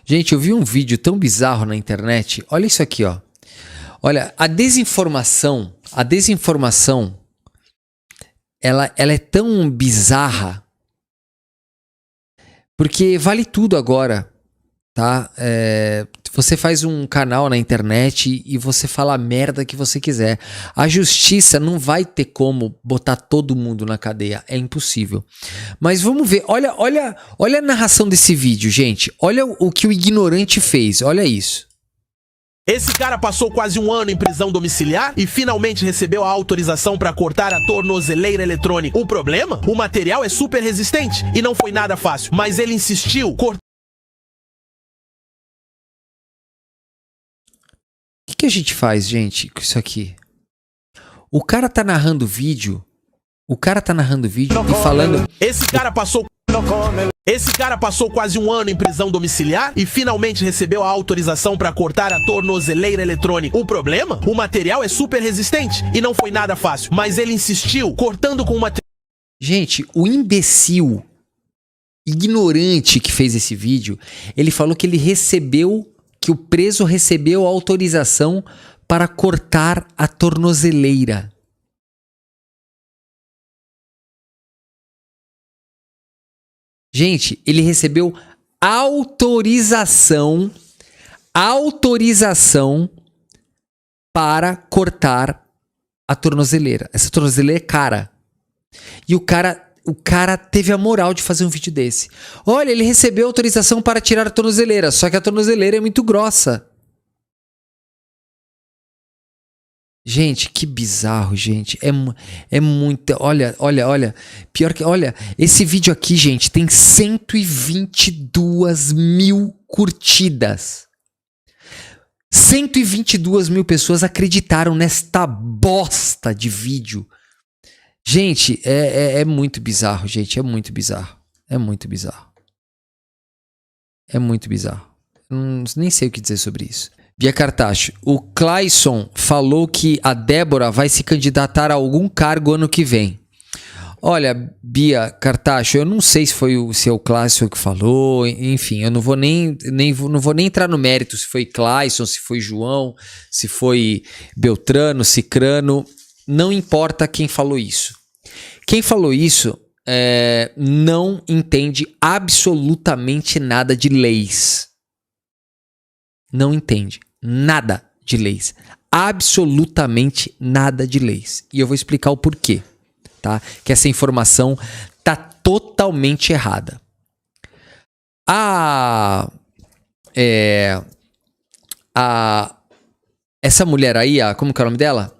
Gente, eu vi um vídeo tão bizarro na internet. Olha isso aqui, ó. Olha, a desinformação, ela é tão bizarra porque vale tudo agora, tá? Você faz um canal na internet e você fala a merda que você quiser. A justiça não vai ter como botar todo mundo na cadeia, é impossível. Mas vamos ver, olha a narração desse vídeo, gente. Olha o que o ignorante fez, olha isso. Esse cara passou quase um ano em prisão domiciliar e finalmente recebeu a autorização para cortar a tornozeleira eletrônica. O problema? O material é super resistente e não foi nada fácil, mas ele insistiu. O que a gente faz, gente, com isso aqui? O cara tá narrando vídeo e falando... Esse cara passou quase um ano em prisão domiciliar e finalmente recebeu a autorização para cortar a tornozeleira eletrônica. O problema? O material é super resistente e não foi nada fácil, mas ele insistiu, cortando com uma... Gente, o imbecil, ignorante que fez esse vídeo, ele falou que que o preso recebeu a autorização para cortar a tornozeleira. Gente, ele recebeu autorização para cortar a tornozeleira. Essa tornozeleira é cara. E o cara teve a moral de fazer um vídeo desse. Olha, ele recebeu autorização para tirar a tornozeleira, só que a tornozeleira é muito grossa. Gente, que bizarro, gente. É muito... Olha. Pior que... Olha, esse vídeo aqui, gente, tem 122 mil curtidas. 122 mil pessoas acreditaram nesta bosta de vídeo. Gente, é muito bizarro, gente. É muito bizarro. Nem sei o que dizer sobre isso. Bia Cartacho, o Clayson falou que a Débora vai se candidatar a algum cargo ano que vem. Olha, Bia Cartacho, eu não sei se foi o seu Clayson que falou, enfim, eu não vou nem entrar no mérito se foi Clayson, se foi João, se foi Beltrano, Cicrano, não importa quem falou isso. Quem falou isso não entende absolutamente nada de leis. Não entende nada de leis. Absolutamente nada de leis. E eu vou explicar o porquê, tá? Que essa informação tá totalmente errada. Essa mulher aí, como que é o nome dela?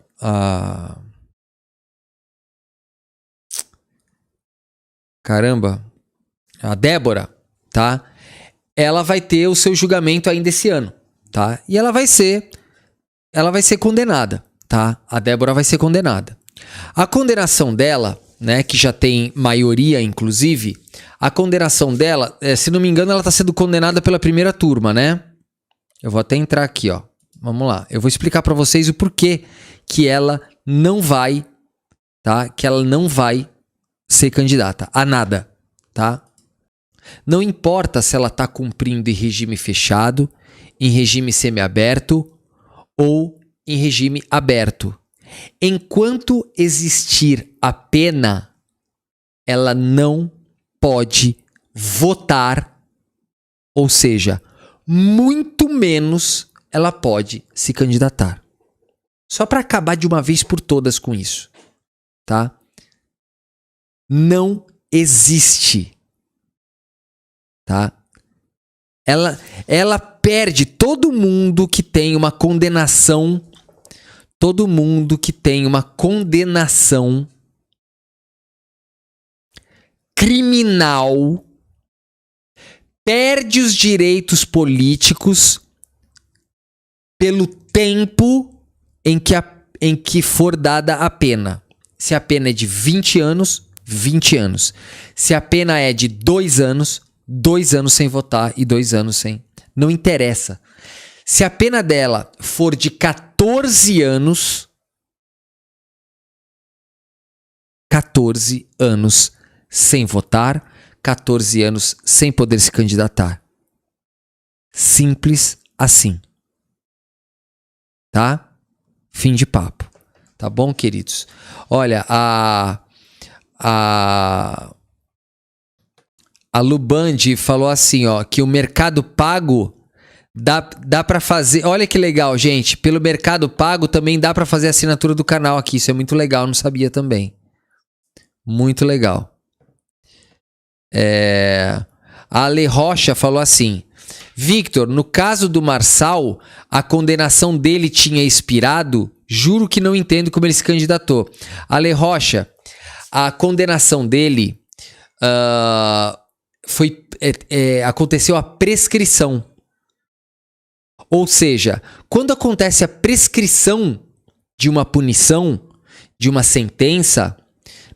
Caramba. A Débora, tá? Ela vai ter o seu julgamento ainda esse ano, tá? E ela vai ser condenada, tá? A Débora vai ser condenada. A condenação dela, né, que já tem maioria, inclusive, a condenação dela, se não me engano, ela está sendo condenada pela primeira turma, né? Eu vou até entrar aqui, ó. Vamos lá. Eu vou explicar para vocês o porquê que ela não vai, tá? Que ela não vai ser candidata a nada, tá? Não importa se ela está cumprindo em regime fechado, em regime semiaberto ou em regime aberto. Enquanto existir a pena, ela não pode votar, ou seja, muito menos ela pode se candidatar. Só para acabar de uma vez por todas com isso, tá? Não existe, tá? Ela perde todo mundo que tem uma condenação, criminal, perde os direitos políticos pelo tempo em que for dada a pena. Se a pena é de 20 anos, 20 anos. Se a pena é de 2 anos, 2 anos sem votar e 2 anos sem. Não interessa. Se a pena dela for de 14 anos, 14 anos sem votar, 14 anos sem poder se candidatar. Simples assim. Tá? Fim de papo. Tá bom, queridos? Olha, a Lubandi falou assim, ó, que o Mercado Pago dá para fazer. Olha que legal, gente. Pelo Mercado Pago também dá para fazer a assinatura do canal aqui. Isso é muito legal, não sabia também. Muito legal. A Ale Rocha falou assim: Victor, no caso do Marçal, a condenação dele tinha expirado? Juro que não entendo como ele se candidatou. Ale Rocha, a condenação dele aconteceu a prescrição. Ou seja, quando acontece a prescrição de uma punição, de uma sentença,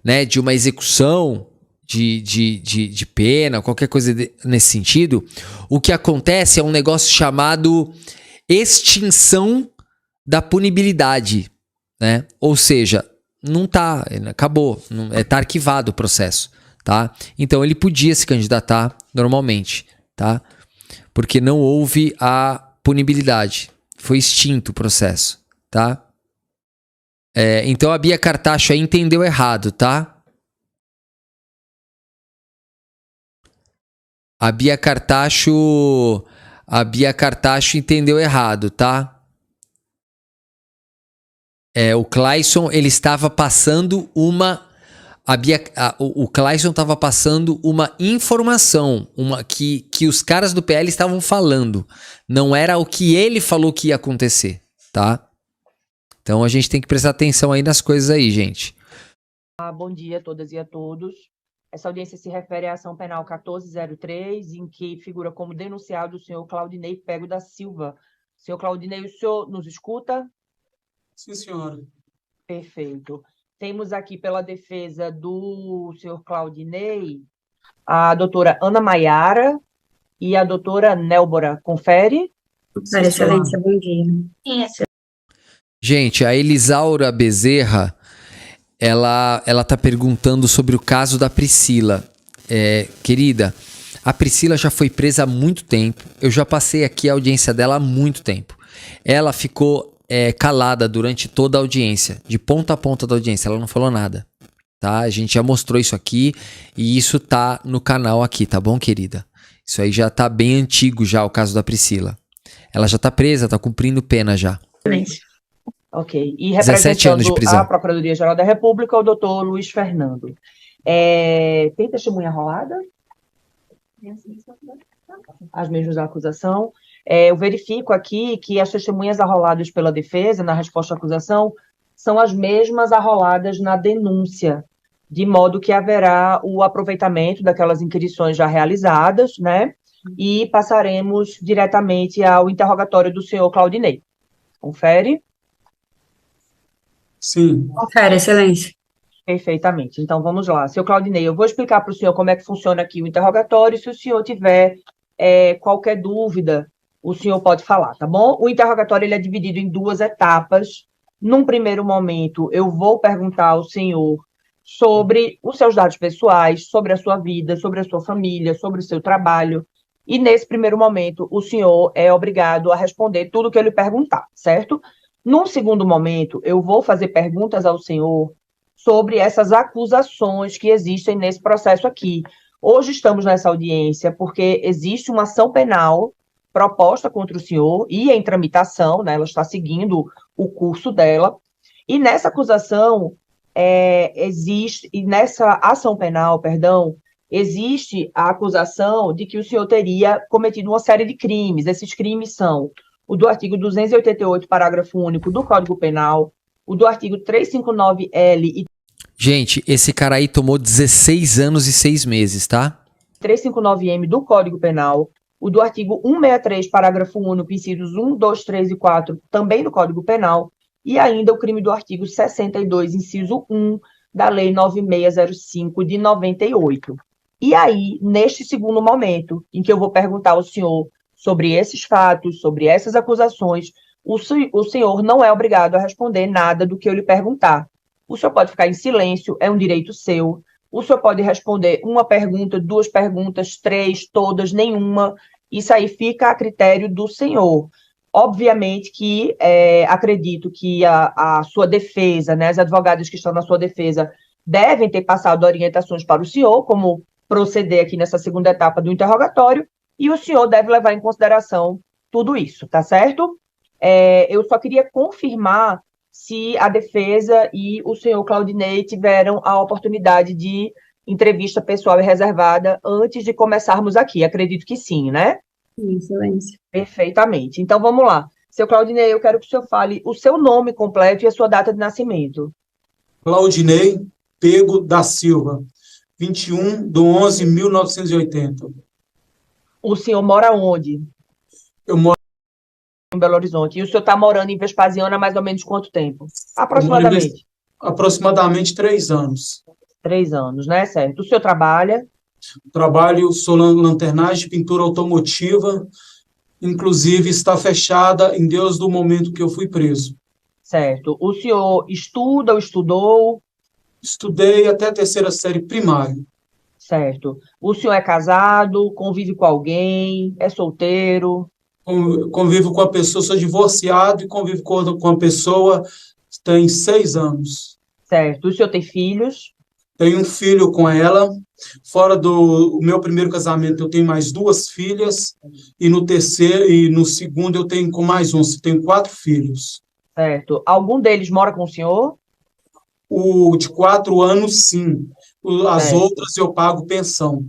né, de uma execução de pena, qualquer coisa nesse sentido, o que acontece é um negócio chamado extinção da punibilidade, né? Ou seja, não tá, acabou, tá arquivado o processo, tá? Então ele podia se candidatar normalmente, tá? Porque não houve a punibilidade, foi extinto o processo, tá? Então a Bia Cartacho aí entendeu errado, tá? A Bia Cartacho entendeu errado, tá? O Clayson, ele estava passando o Clayson estava passando uma informação, que os caras do PL estavam falando. Não era o que ele falou que ia acontecer, tá? Então a gente tem que prestar atenção aí nas coisas aí, gente. Bom dia a todas e a todos. Essa audiência se refere à ação penal 1403, em que figura como denunciado o senhor Claudinei Pego da Silva. Senhor Claudinei, o senhor nos escuta? Sim, senhora. Perfeito. Temos aqui pela defesa do senhor Claudinei a doutora Ana Maiara e a doutora Nélbora. Confere? Para excelência, bom dia. Gente, a Elisaura Bezerra, ela tá perguntando sobre o caso da Priscila. Querida, a Priscila já foi presa há muito tempo. Eu já passei aqui a audiência dela há muito tempo. Ela ficou calada durante toda a audiência, de ponta a ponta da audiência, ela não falou nada, tá? A gente já mostrou isso aqui e isso tá no canal aqui, tá bom, querida? Isso aí já tá bem antigo já, o caso da Priscila. Ela já tá presa, tá cumprindo pena já. Ok. E 17 anos de representando prisão. a Procuradoria-Geral da República, o doutor Luiz Fernando. Tem testemunha rolada? As mesmas da acusação. Eu verifico aqui que as testemunhas arroladas pela defesa, na resposta à acusação, são as mesmas arroladas na denúncia, de modo que haverá o aproveitamento daquelas inquirições já realizadas, né? E passaremos diretamente ao interrogatório do senhor Claudinei. Confere? Sim. Confere, excelência. Perfeitamente. Então, vamos lá. Senhor Claudinei, eu vou explicar para o senhor como é que funciona aqui o interrogatório. Se o senhor tiver qualquer dúvida, o senhor pode falar, tá bom? O interrogatório ele é dividido em 2 etapas. Num primeiro momento, eu vou perguntar ao senhor sobre os seus dados pessoais, sobre a sua vida, sobre a sua família, sobre o seu trabalho. E nesse primeiro momento, o senhor é obrigado a responder tudo o que eu lhe perguntar, certo? Num segundo momento, eu vou fazer perguntas ao senhor sobre essas acusações que existem nesse processo aqui. Hoje estamos nessa audiência porque existe uma ação penal proposta contra o senhor e em tramitação, né, ela está seguindo o curso dela, e nessa acusação e nessa ação penal, existe a acusação de que o senhor teria cometido uma série de crimes. Esses crimes são o do artigo 288, parágrafo único do Código Penal, o do artigo 359L e... Gente, esse cara aí tomou 16 anos e 6 meses, tá? 359M do Código Penal, o do artigo 163, parágrafo único, incisos 1, 2, 3 e 4, também do Código Penal, e ainda o crime do artigo 62, inciso 1, da Lei 9605 de 98. E aí, neste segundo momento, em que eu vou perguntar ao senhor sobre esses fatos, sobre essas acusações, o senhor não é obrigado a responder nada do que eu lhe perguntar. O senhor pode ficar em silêncio, é um direito seu. O senhor pode responder uma pergunta, 2 perguntas, 3, todas, nenhuma. Isso aí fica a critério do senhor. Obviamente que acredito que a sua defesa, né, os advogados que estão na sua defesa, devem ter passado orientações para o senhor, como proceder aqui nessa segunda etapa do interrogatório, e o senhor deve levar em consideração tudo isso, tá certo? Eu só queria confirmar se a defesa e o senhor Claudinei tiveram a oportunidade de entrevista pessoal e reservada antes de começarmos aqui. Acredito que sim, né? Sim, excelência. Perfeitamente. Então, vamos lá. Seu Claudinei, eu quero que o senhor fale o seu nome completo e a sua data de nascimento. Claudinei Pego da Silva, 21/11/1980. O senhor mora onde? Eu moro, Em Belo Horizonte. E o senhor está morando em Vespasiano há mais ou menos quanto tempo? eu moro em Aproximadamente. aproximadamente 3 anos. 3 anos, né? Certo. O senhor trabalha? Trabalho, sou lanternagem de pintura automotiva, inclusive está fechada em Deus do momento que eu fui preso. Certo. O senhor estuda ou estudou? Estudei até a 3ª série primária. Certo. O senhor é casado? Convive com alguém? É solteiro? Convivo com a pessoa, sou divorciado e convivo com a pessoa tem 6 anos. Certo. O senhor tem filhos? Tenho um filho com ela. Fora do meu primeiro casamento, eu tenho mais 2 filhas. E no terceiro e no segundo, eu tenho com mais um. Tenho 4 filhos. Certo. Algum deles mora com o senhor? O de 4 anos, sim. As Certo. outras eu pago pensão.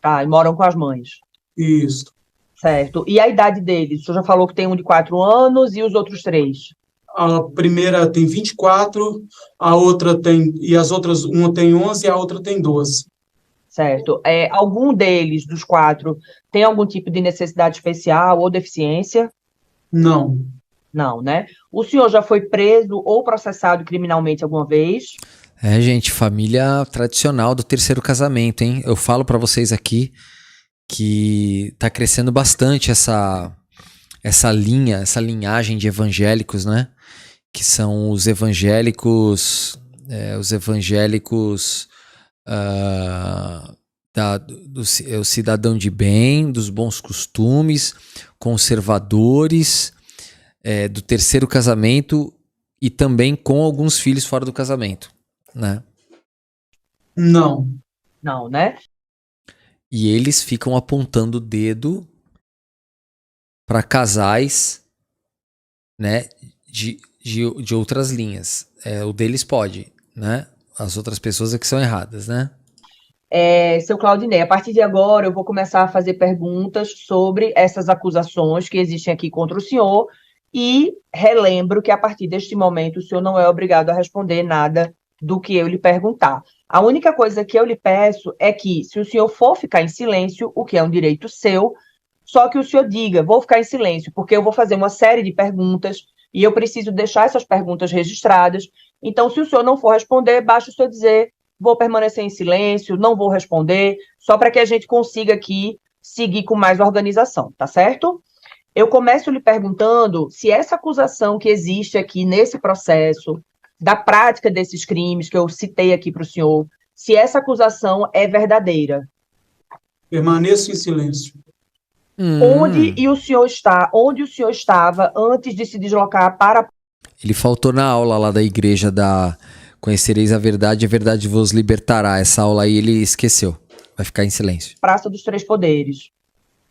Tá, e moram com as mães. Isso. Certo. E a idade deles? O senhor já falou que tem um de 4 anos e os outros 3? A primeira tem 24, a outra tem. E as outras, uma tem 11 e a outra tem 12. Certo. Algum deles, dos 4, tem algum tipo de necessidade especial ou deficiência? Não. Não, né? O senhor já foi preso ou processado criminalmente alguma vez? Gente, família tradicional do terceiro casamento, hein? Eu falo pra vocês aqui que tá crescendo bastante essa linhagem de evangélicos, né? Que são os evangélicos o cidadão de bem, dos bons costumes, conservadores, do terceiro casamento e também com alguns filhos fora do casamento, né? Não. Não, né? E eles ficam apontando o dedo para casais, né, de outras linhas. O deles pode, né? As outras pessoas é que são erradas, né? Seu Claudinei, a partir de agora eu vou começar a fazer perguntas sobre essas acusações que existem aqui contra o senhor e relembro que a partir deste momento o senhor não é obrigado a responder nada do que eu lhe perguntar. A única coisa que eu lhe peço é que, se o senhor for ficar em silêncio, o que é um direito seu, só que o senhor diga, vou ficar em silêncio, porque eu vou fazer uma série de perguntas e eu preciso deixar essas perguntas registradas. Então, se o senhor não for responder, basta o senhor dizer, vou permanecer em silêncio, não vou responder, só para que a gente consiga aqui seguir com mais organização, tá certo? Eu começo lhe perguntando se essa acusação que existe aqui nesse processo, da prática desses crimes que eu citei aqui para o senhor, se essa acusação é verdadeira. Permaneço em silêncio. Onde o senhor estava antes de se deslocar para... Ele faltou na aula lá da igreja da Conhecereis a verdade vos libertará. Essa aula aí ele esqueceu. Vai ficar em silêncio. Praça dos Três Poderes.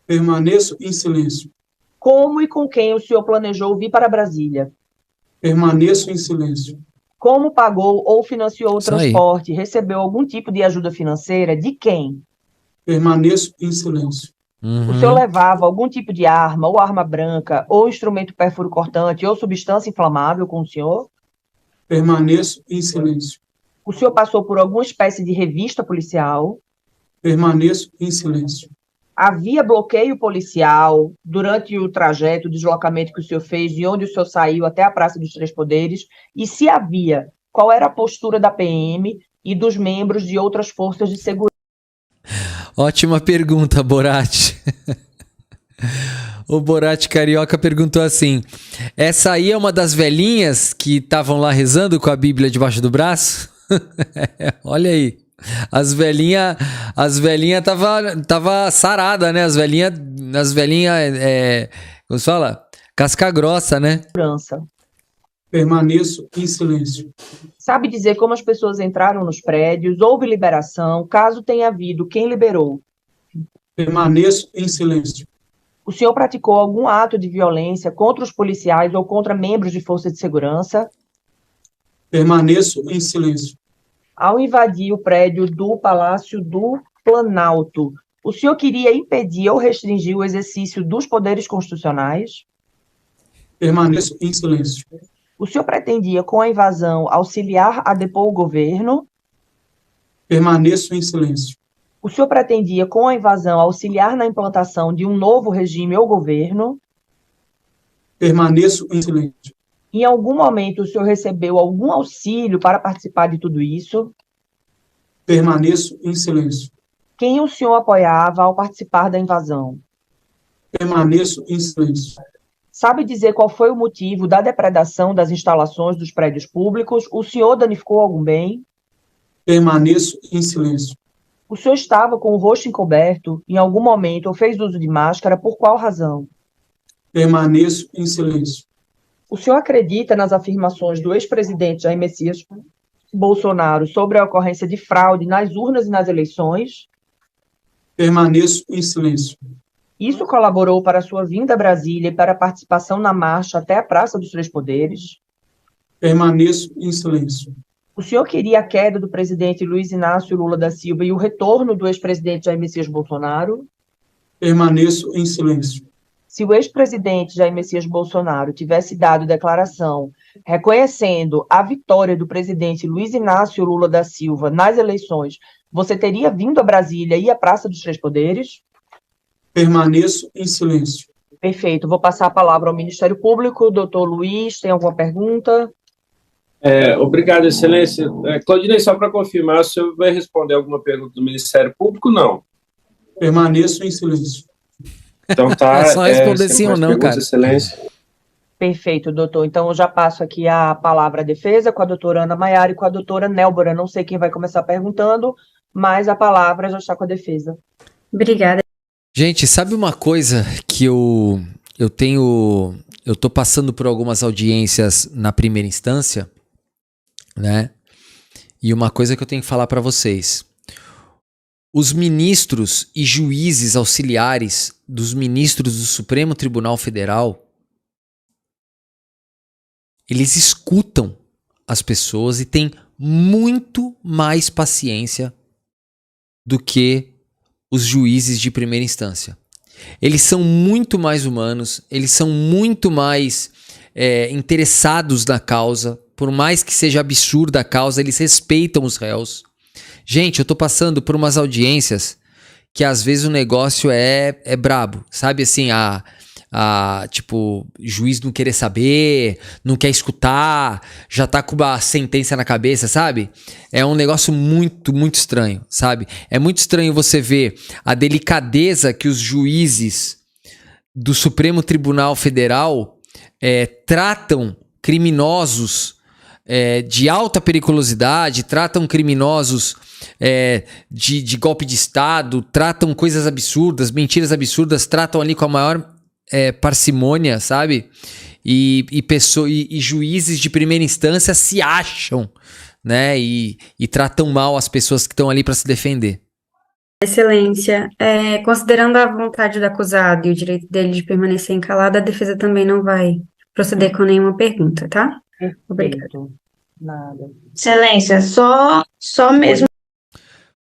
Permaneço em silêncio. Como e com quem o senhor planejou vir para Brasília? Permaneço em silêncio. Como pagou ou financiou o Isso aí. transporte? Recebeu algum tipo de ajuda financeira? De quem? Permaneço em silêncio. O senhor levava algum tipo de arma, ou arma branca, ou instrumento perfuro cortante, ou substância inflamável com o senhor? Permaneço em silêncio. O senhor passou por alguma espécie de revista policial? Permaneço em silêncio. Havia bloqueio policial durante o trajeto, o deslocamento que o senhor fez, de onde o senhor saiu até a Praça dos Três Poderes? E se havia, qual era a postura da PM e dos membros de outras forças de segurança? Ótima pergunta, Borat. O Borat Carioca perguntou assim: essa aí é uma das velhinhas que estavam lá rezando com a Bíblia debaixo do braço? Olha aí. As velhinha tava sarada, né? As velhinha, como se fala? Casca grossa, né? Segurança. Permaneço em silêncio. Sabe dizer como as pessoas entraram nos prédios? Houve liberação? Caso tenha havido, quem liberou? Permaneço em silêncio. O senhor praticou algum ato de violência contra os policiais ou contra membros de força de segurança? Permaneço em silêncio. Ao invadir o prédio do Palácio do Planalto, o senhor queria impedir ou restringir o exercício dos poderes constitucionais? Permaneço em silêncio. O senhor pretendia, com a invasão, auxiliar a depor o governo? Permaneço em silêncio. O senhor pretendia, com a invasão, auxiliar na implantação de um novo regime ou governo? Permaneço em silêncio. Em algum momento, o senhor recebeu algum auxílio para participar de tudo isso? Permaneço em silêncio. Quem o senhor apoiava ao participar da invasão? Permaneço em silêncio. Sabe dizer qual foi o motivo da depredação das instalações dos prédios públicos? O senhor danificou algum bem? Permaneço em silêncio. O senhor estava com o rosto encoberto em algum momento ou fez uso de máscara? Por qual razão? Permaneço em silêncio. O senhor acredita nas afirmações do ex-presidente Jair Messias Bolsonaro sobre a ocorrência de fraude nas urnas e nas eleições? Permaneço em silêncio. Isso colaborou para a sua vinda a Brasília e para a participação na marcha até a Praça dos Três Poderes? Permaneço em silêncio. O senhor queria a queda do presidente Luiz Inácio Lula da Silva e o retorno do ex-presidente Jair Messias Bolsonaro? Permaneço em silêncio. Se o ex-presidente Jair Messias Bolsonaro tivesse dado declaração reconhecendo a vitória do presidente Luiz Inácio Lula da Silva nas eleições, você teria vindo a Brasília e à Praça dos Três Poderes? Permaneço em silêncio. Perfeito. Vou passar a palavra ao Ministério Público. Doutor Luiz, tem alguma pergunta? Obrigado, Excelência. Claudinei, só para confirmar, o senhor vai responder alguma pergunta do Ministério Público? Não. Permaneço em silêncio. Então tá. É só responder sim ou não, perguntas, cara. Excelência. Perfeito, doutor. Então, eu já passo aqui a palavra à defesa com a doutora Ana Maiara e com a doutora Nélbora. Não sei quem vai começar perguntando, mas a palavra já está com a defesa. Obrigada. Gente, sabe uma coisa que eu tô passando por algumas audiências na primeira instância, né? E uma coisa que eu tenho que falar para vocês. Os ministros e juízes auxiliares dos ministros do Supremo Tribunal Federal, eles escutam as pessoas e têm muito mais paciência do que os juízes de primeira instância. Eles são muito mais humanos, eles são muito mais interessados na causa, por mais que seja absurda a causa, eles respeitam os réus. Gente, eu tô passando por umas audiências que às vezes o negócio é brabo, sabe assim, tipo, juiz não querer saber, não quer escutar, já tá com uma sentença na cabeça, sabe? É um negócio muito, muito estranho, sabe? É muito estranho você ver a delicadeza que os juízes do Supremo Tribunal Federal tratam criminosos de alta periculosidade, tratam criminosos de golpe de Estado, tratam coisas absurdas, mentiras absurdas, tratam ali com a maior parcimônia, sabe? E juízes de primeira instância se acham, né? E tratam mal as pessoas que estão ali para se defender. Excelência, considerando a vontade do acusado e o direito dele de permanecer calado, a defesa também não vai proceder com nenhuma pergunta, tá? Obrigada. Perfeito. Nada. Excelência, só mesmo.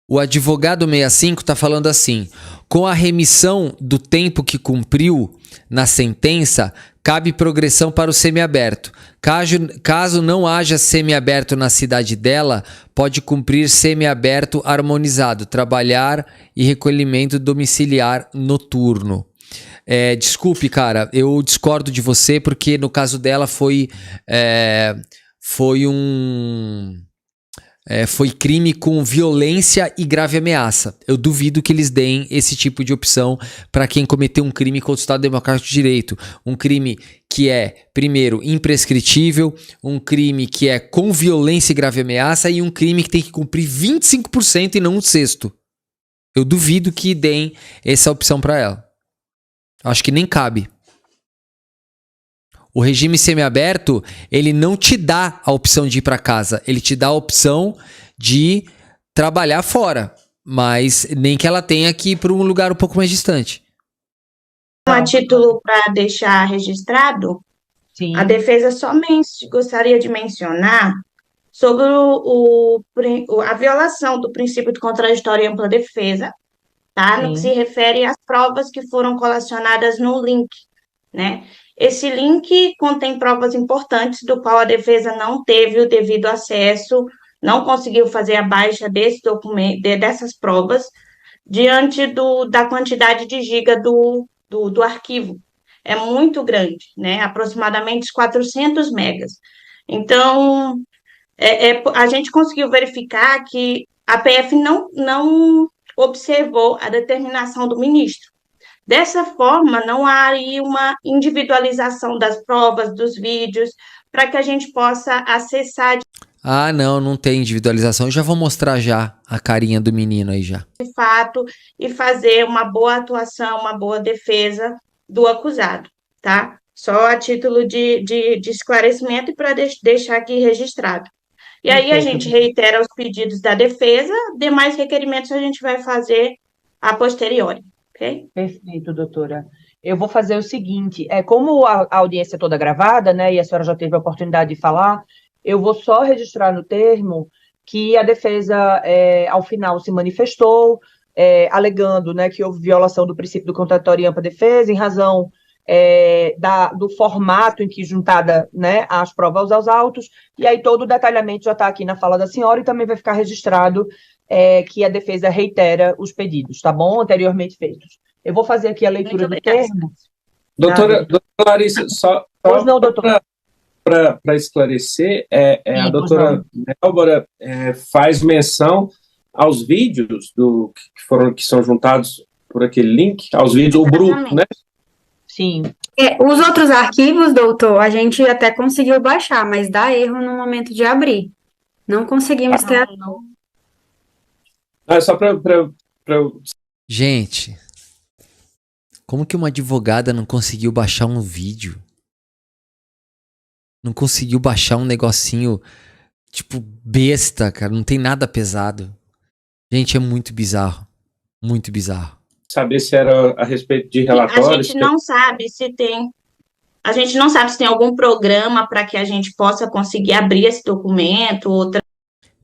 O advogado 65 está falando assim: com a remissão do tempo que cumpriu na sentença, cabe progressão para o semiaberto. Caso não haja semiaberto na cidade dela, pode cumprir semiaberto harmonizado, trabalhar e recolhimento domiciliar noturno. Desculpe, cara, eu discordo de você porque no caso dela foi foi crime com violência e grave ameaça. Eu duvido que eles deem esse tipo de opção para quem cometeu um crime contra o Estado Democrático de Direito. Um crime que é, primeiro, imprescritível, um crime que é com violência e grave ameaça e um crime que tem que cumprir 25% e não um sexto. Eu duvido que deem essa opção para ela. Acho que nem cabe. O regime semiaberto, ele não te dá a opção de ir para casa, ele te dá a opção de trabalhar fora, mas nem que ela tenha que ir para um lugar um pouco mais distante. A título para deixar registrado, Sim. a defesa somente gostaria de mencionar sobre a violação do princípio de contraditório e ampla defesa, tá? No que se refere às provas que foram colecionadas no link, né? Esse link contém provas importantes do qual a defesa não teve o devido acesso, não conseguiu fazer a baixa desse documento, dessas provas, diante da quantidade de giga do arquivo. É muito grande, né? Aproximadamente 400 megas. Então, a gente conseguiu verificar que a PF não observou a determinação do ministro. Dessa forma, não há aí uma individualização das provas, dos vídeos, para que a gente possa acessar Ah, não tem individualização. Eu já vou mostrar já a carinha do menino aí já. de fato e fazer uma boa atuação, uma boa defesa do acusado, tá? Só a título de esclarecimento e para deixar aqui registrado. E aí a gente reitera os pedidos da defesa, demais requerimentos a gente vai fazer a posteriori, ok? Perfeito, doutora. Eu vou fazer o seguinte, como a audiência é toda gravada, né, e a senhora já teve a oportunidade de falar, eu vou só registrar no termo que a defesa, ao final, se manifestou, alegando, né, que houve violação do princípio do contraditório e ampla defesa, em razão do formato em que juntada, né, as provas aos autos, e aí todo o detalhamento já está aqui na fala da senhora e também vai ficar registrado que a defesa reitera os pedidos, tá bom? Anteriormente feitos. Eu vou fazer aqui a leitura do termo. Doutora Larissa, só Pois não, doutor. para esclarecer, a doutora Nélbora faz menção aos vídeos que são juntados por aquele link, aos vídeos, o bruto, né? Sim. Os outros arquivos, doutor, a gente até conseguiu baixar, mas dá erro no momento de abrir. Não conseguimos ter. É só para Gente, como que uma advogada não conseguiu baixar um vídeo? Não conseguiu baixar um negocinho, tipo, besta, cara. Não tem nada pesado. Gente, é muito bizarro. Muito bizarro. saber se era a respeito de relatórios. A gente não sabe se tem algum programa para que a gente possa conseguir abrir esse documento,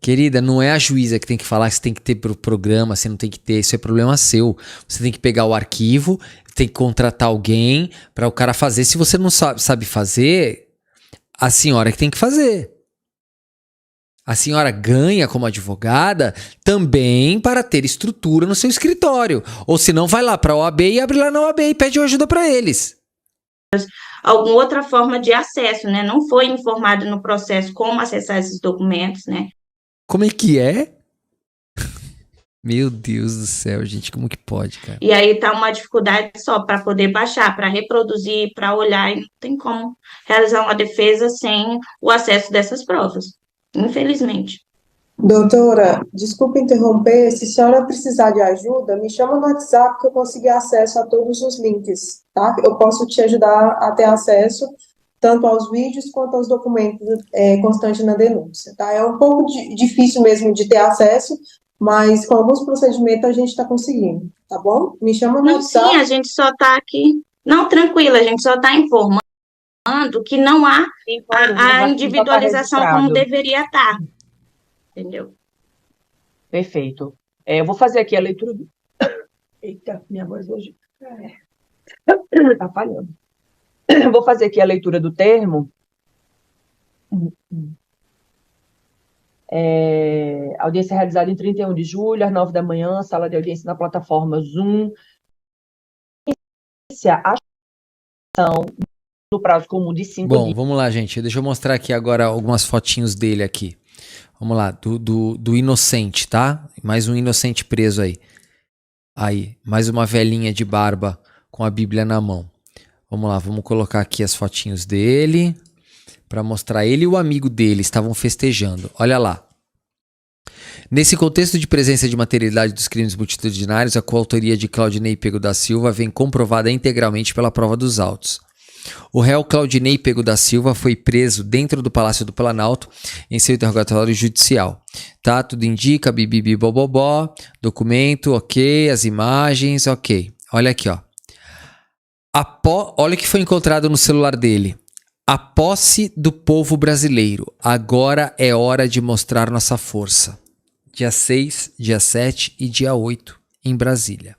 Querida, não é a juíza que tem que falar que você tem que ter pro programa, você não tem que ter, isso é problema seu. Você tem que pegar o arquivo, tem que contratar alguém para o cara fazer. Se você não sabe fazer, a senhora que tem que fazer. A senhora ganha como advogada também para ter estrutura no seu escritório. Ou se não, vai lá para a OAB e abre lá na OAB e pede ajuda para eles. alguma outra forma de acesso, né? Não foi informado no processo como acessar esses documentos, né? Como é que é? Meu Deus do céu, gente, como que pode, cara? E aí tá uma dificuldade só para poder baixar, para reproduzir, para olhar, e não tem como realizar uma defesa sem o acesso dessas provas, infelizmente. Doutora, desculpe interromper, se a senhora precisar de ajuda, me chama no WhatsApp que eu consigo acesso a todos os links, tá? Eu posso te ajudar a ter acesso tanto aos vídeos quanto aos documentos constantes na denúncia, tá? É um pouco difícil mesmo de ter acesso, mas com alguns procedimentos a gente está conseguindo, tá bom? Me chama no WhatsApp. Sim, a gente só está aqui, não, tranquila, a gente só está informando que não há a individualização como deveria estar. Entendeu? Perfeito. Eu vou fazer aqui a leitura do... Eita, minha voz hoje tá falhando. Vou fazer aqui a leitura do termo. Audiência realizada em 31 de julho, às 9 da manhã, sala de audiência na plataforma Zoom. A ação do prazo comum de 5 dias. Bom, vamos lá, gente. Deixa eu mostrar aqui agora algumas fotinhos dele aqui. Vamos lá, do inocente, tá? Mais um inocente preso aí. Aí, mais uma velhinha de barba com a Bíblia na mão. Vamos lá, vamos colocar aqui as fotinhos dele para mostrar. Ele e o amigo dele estavam festejando. Olha lá. Nesse contexto de presença de materialidade dos crimes multitudinários, a coautoria de Claudinei Pego da Silva vem comprovada integralmente pela prova dos autos. O réu Claudinei Pego da Silva foi preso dentro do Palácio do Planalto em seu interrogatório judicial. Tá? Tudo indica, bibibi, bobobó, documento, ok, as imagens, ok. Olha aqui, ó. Olha o que foi encontrado no celular dele. A posse do povo brasileiro. Agora é hora de mostrar nossa força. Dia 6, dia 7 e dia 8 em Brasília.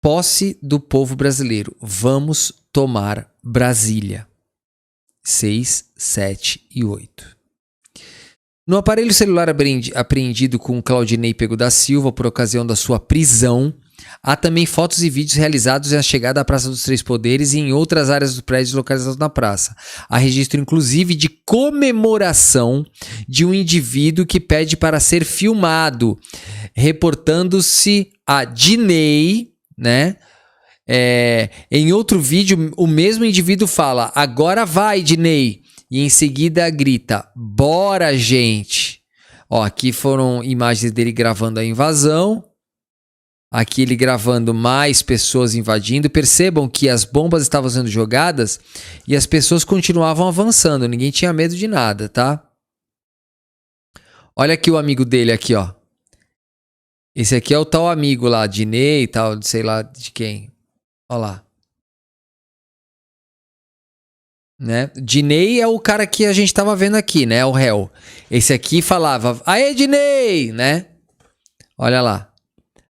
Posse do povo brasileiro. Vamos tomar Brasília. 6, 7 e 8. No aparelho celular apreendido com Claudinei Pego da Silva por ocasião da sua prisão, há também fotos e vídeos realizados na chegada à Praça dos Três Poderes e em outras áreas dos prédios localizados na praça. Há registro, inclusive, de comemoração de um indivíduo que pede para ser filmado, reportando-se a Diney, né? Em outro vídeo, o mesmo indivíduo fala, agora vai, Diney, e em seguida grita, bora, gente. Ó, aqui foram imagens dele gravando a invasão. Aqui ele gravando mais pessoas invadindo. Percebam que as bombas estavam sendo jogadas e as pessoas continuavam avançando. Ninguém tinha medo de nada, tá? Olha aqui o amigo dele aqui, ó. Esse aqui é o tal amigo lá, Diney e tal, sei lá de quem. Olha lá. Né? Diney é o cara que a gente tava vendo aqui, né? O réu. Esse aqui falava, aê, Diney, né? Olha lá.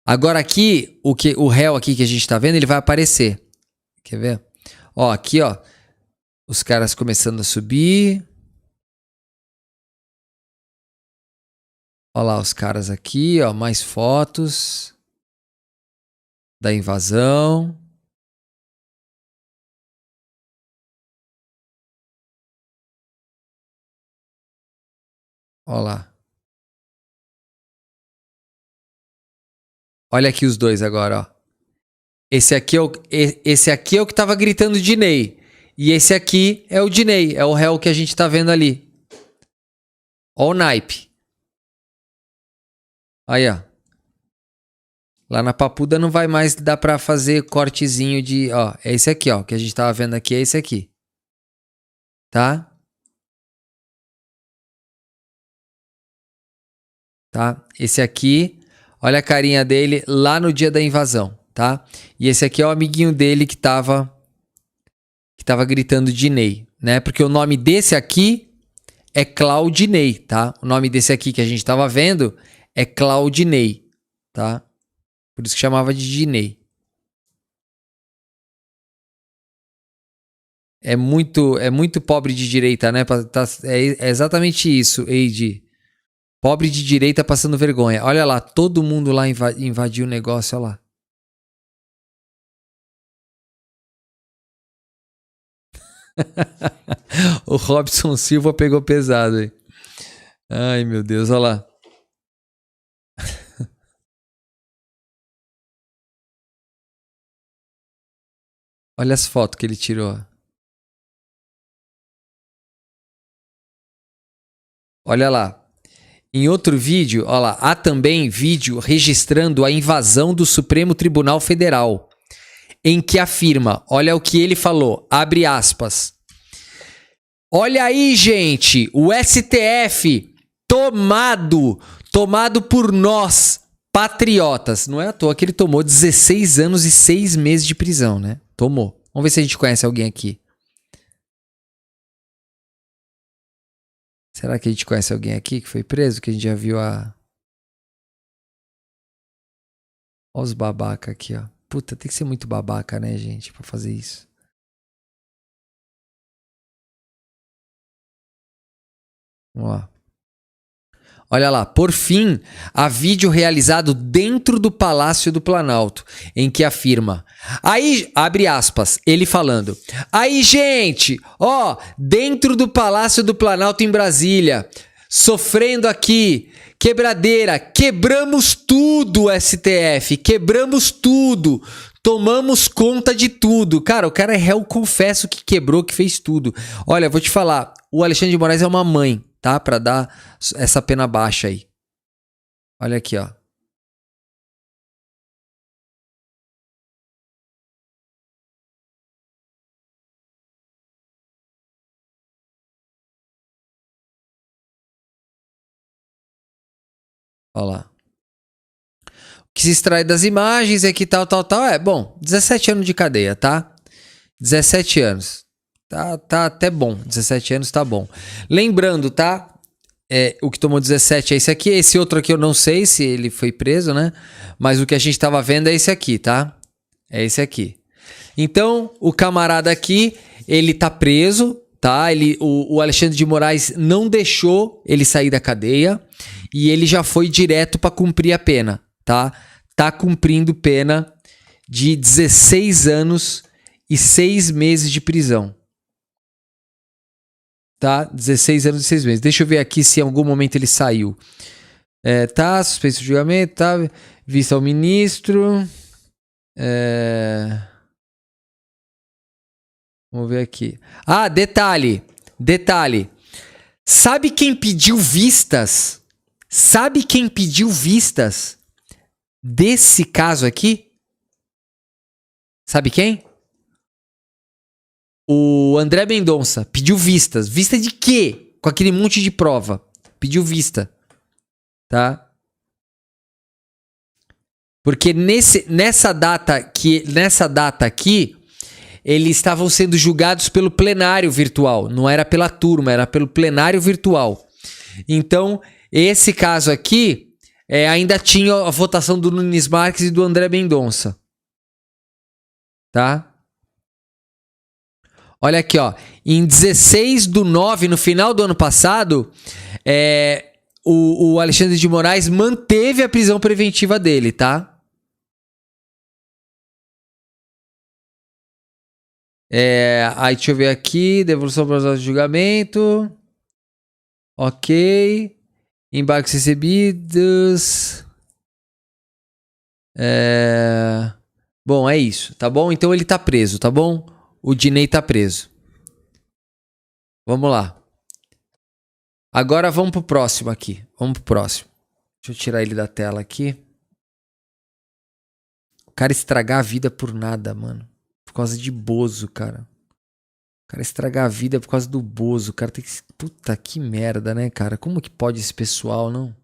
Agora aqui, o réu aqui que a gente tá vendo, ele vai aparecer. Quer ver? Ó, aqui, ó. Os caras começando a subir. Olha lá os caras aqui, ó. Mais fotos da invasão. Olha lá. Olha aqui os dois agora, ó. Esse aqui é o que tava gritando Diney. E esse aqui é o Diney, é o réu que a gente tá vendo ali. Ó o naipe. Aí, ó. Lá na Papuda não vai mais dar pra fazer cortezinho de... Ó, é esse aqui, ó. O que a gente tava vendo aqui é esse aqui. Tá? Tá? Esse aqui, olha a carinha dele lá no dia da invasão, tá? E esse aqui é o amiguinho dele que tava gritando Diney, né? Porque o nome desse aqui é Claudinei, tá? O nome desse aqui que a gente tava vendo é Claudinei, tá? Por isso que chamava de Diney. É muito pobre de direita, né? É exatamente isso, Eide. Pobre de direita passando vergonha. Olha lá, todo mundo lá invadiu o negócio, olha lá. O Robson Silva pegou pesado aí. Ai, meu Deus, olha lá. Olha as fotos que ele tirou. Olha lá. Em outro vídeo, olha lá, há também vídeo registrando a invasão do Supremo Tribunal Federal, em que afirma, olha o que ele falou, abre aspas. Olha aí, gente, o STF tomado por nós, patriotas. Não é à toa que ele tomou 16 anos e 6 meses de prisão, né? Tomou. Vamos ver se a gente conhece alguém aqui. Será que a gente conhece alguém aqui que foi preso? Que a gente já viu a... Olha os babaca aqui, ó. Puta, tem que ser muito babaca, né, gente? Pra fazer isso. Ó. Olha lá, por fim, há vídeo realizado dentro do Palácio do Planalto, em que afirma, aí, abre aspas, ele falando, aí gente, ó, dentro do Palácio do Planalto em Brasília, sofrendo aqui, quebradeira, quebramos tudo, STF, quebramos tudo, tomamos conta de tudo. Cara, o cara é réu, confesso que quebrou, que fez tudo. Olha, vou te falar, o Alexandre de Moraes é uma mãe, tá? Pra dar essa pena baixa aí. Olha aqui, ó. Olha lá. O que se extrai das imagens é que tal. É, bom, 17 anos de cadeia, tá? 17 anos. Tá até bom. 17 anos tá bom. Lembrando, tá? O que tomou 17 é esse aqui. Esse outro aqui eu não sei se ele foi preso, né? Mas o que a gente tava vendo é esse aqui, tá? É esse aqui. Então, o camarada aqui, ele tá preso, tá? O Alexandre de Moraes não deixou ele sair da cadeia e ele já foi direto para cumprir a pena, tá? Tá cumprindo pena de 16 anos e 6 meses de prisão. Tá? 16 anos e 6 meses. Deixa eu ver aqui se em algum momento ele saiu. Tá, suspenso de julgamento, tá? Vista ao ministro. Vamos ver aqui. Ah, detalhe. Sabe quem pediu vistas? Sabe quem pediu vistas desse caso aqui? Sabe quem? O André Mendonça pediu vistas. Vista de quê? Com aquele monte de prova. Pediu vista. Tá? Porque nessa data aqui, eles estavam sendo julgados pelo plenário virtual. Não era pela turma, era pelo plenário virtual. Então, esse caso aqui, ainda tinha a votação do Nunes Marques e do André Mendonça. Tá? Olha aqui, ó. Em 16/9, no final do ano passado, o Alexandre de Moraes manteve a prisão preventiva dele, tá? Aí deixa eu ver aqui. Devolução para de julgamento. Ok. Embargos recebidos. Bom, é isso, tá bom? Então ele tá preso, tá bom? O Dinei tá preso. Vamos lá. Agora vamos pro próximo aqui. Vamos pro próximo. Deixa eu tirar ele da tela aqui. O cara estragar a vida por nada, mano. Por causa de Bozo, cara. O cara estragar a vida por causa do Bozo. O cara tem que... Puta que merda, né, cara? Como que pode esse pessoal, não?